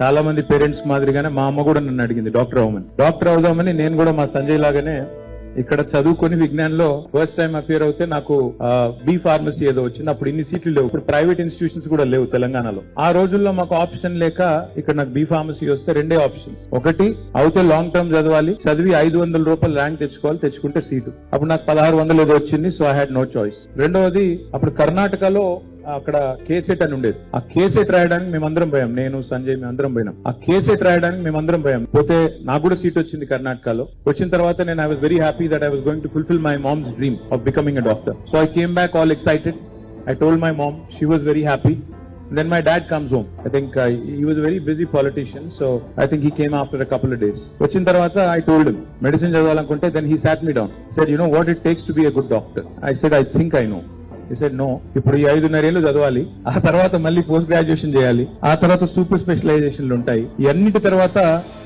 చాలా మంది పేరెంట్స్ మాదిరిగానే మా అమ్మ కూడా నన్ను అడిగింది డాక్టర్ అవుదామని నేను కూడా మా సంజయ్ లాగానే ఇక్కడ చదువుకొని విజ్ఞానంలో ఫస్ట్ టైం అపియర్ అవుతే నాకు బి ఫార్మసీ ఏదో వచ్చింది. అప్పుడు ఇన్ని సీట్లు లేవు, ఇప్పుడు ప్రైవేట్ ఇన్స్టిట్యూషన్స్ కూడా లేవు తెలంగాణలో. ఆ రోజుల్లో మాకు ఆప్షన్ లేక ఇక్కడ నాకు బి ఫార్మసీ వస్తే రెండే ఆప్షన్స్. ఒకటి అవుతే లాంగ్ టర్మ్ చదివి 500 రూపాయలు ర్యాంక్ తెచ్చుకుంటే సీటు. అప్పుడు నాకు 1600 ఏదో వచ్చింది. So I had no choice. రెండవది అప్పుడు కర్ణాటకలో అక్కడ కేసెట్ అని ఉండేది. ఆ కేసెట్ రాయడానికి మేమందరం పోయాం, నేను సంజయ్ మేమందరం పోయినాం. ఆ కేసెట్ రాయడానికి మేమందరం పోయాం. పోతే నాకు కూడా సీట్ వచ్చింది కర్ణాటకలో. వచ్చిన తర్వాత నేను I was very happy that I was going to fulfil my mom's dream of becoming a doctor. So I came back all excited. I told my mom, she was very happy. Then my dad comes home. I think he was a very busy politician, so I think he came after a couple of days. Vachin tarvata I told him medicine chadavalఅనుకుంటే, then he sat me down. Said, you know what it takes to be a good doctor? I said, I think I know. He said, no, ఇప్పుడు ఈ 5.5 ఏళ్ళు చదవాలి, ఆ తర్వాత మళ్ళీ post graduation చేయాలి, ఆ తర్వాత సూపర్ స్పెషలైజేషన్లు ఉంటాయి. ఇవన్నిటి తర్వాత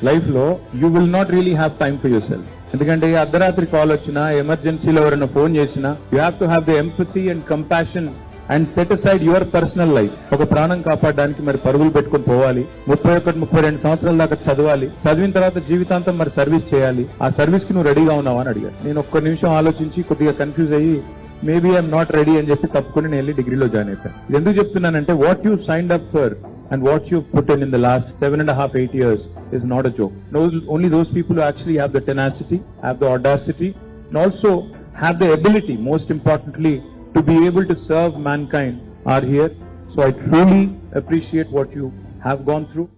లైఫ్ లో you will not really have time for your self. ఎందుకంటే అర్ధరాత్రి కాల్ వచ్చినా, ఎమర్జెన్సీలో ఎవరైనా ఫోన్ చేసినా, you have to have the empathy and compassion and set aside your personal life. ఒక ప్రాణం కాపాడడానికి మరి పరుగులు పెట్టుకుని పోవాలి. 31-32 సంవత్సరాల దాకా చదవాలి. చదివిన తర్వాత జీవితాంతం మరి సర్వీస్ చేయాలి. ఆ సర్వీస్ కి నువ్వు రెడీగా ఉన్నావా అని అడిగారు. నేను ఒక్క నిమిషం ఆలోచించి కొద్దిగా కన్ఫ్యూజ్ అయ్యి మేబీ ఐఎమ్ నాట్ రెడీ అని చెప్పి తప్పుకుని నేను వెళ్ళి డిగ్రీలో జాయిన్ అయిపోయాను. ఇది ఎందుకు చెప్తున్నానంటే what you signed up for and what you've put in the last 7.5-8 years is not a joke. No, only those people who actually have the tenacity, have the audacity, and also have the ability, most importantly, to be able to serve mankind are here. So I truly appreciate what you have gone through.